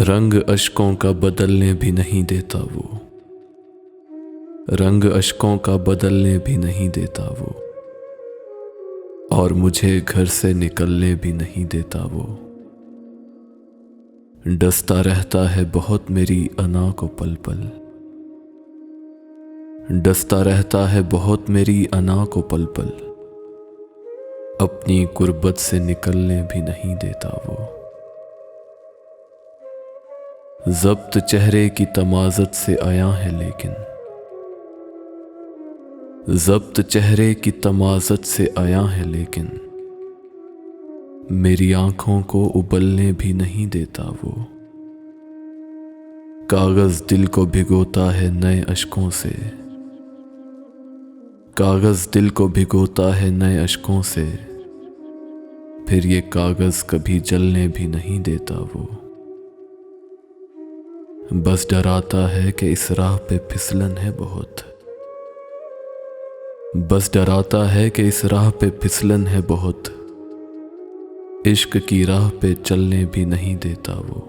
रंग अश्कों का बदलने भी नहीं देता वो, रंग अश्कों का बदलने भी नहीं देता वो, और मुझे घर से निकलने भी नहीं देता वो। डसता रहता है बहुत मेरी अना को पल पल, डसता रहता है बहुत मेरी अना को पल पल, अपनी गुर्बत से निकलने भी नहीं देता वो। ज़ब्त चेहरे की तमाज़त से आया है लेकिन, ज़ब्त चेहरे की तमाज़त से आया है लेकिन, मेरी आंखों को उबलने भी नहीं देता वो। कागज़ दिल को भिगोता है नए अश्कों से, कागज़ दिल को भिगोता है नए अश्कों से, फिर ये कागज़ कभी जलने भी नहीं देता वो। बस डराता है कि इस राह पे फिसलन है बहुत, बस डराता है कि इस राह पे फिसलन है बहुत, इश्क की राह पे चलने भी नहीं देता वो।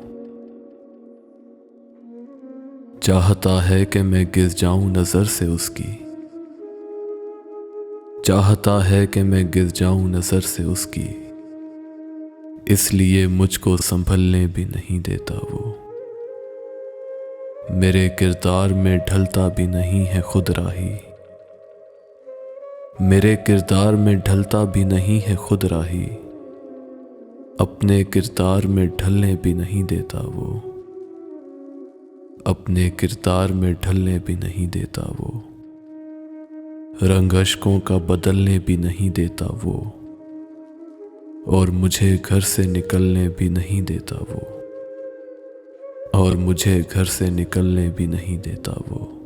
चाहता है कि मैं गिर जाऊं नजर से उसकी, चाहता है कि मैं गिर जाऊं नजर से उसकी, इसलिए मुझको संभलने भी नहीं देता वो। मेरे किरदार में ढलता भी नहीं है खुद राही, मेरे किरदार में ढलता भी नहीं है खुद राही, अपने किरदार में ढलने भी नहीं देता वो, अपने किरदार में ढलने भी नहीं देता वो। रंग अश्कों का बदलने भी नहीं देता वो, और मुझे घर से निकलने भी नहीं देता वो, और मुझे घर से निकलने भी नहीं देता वो।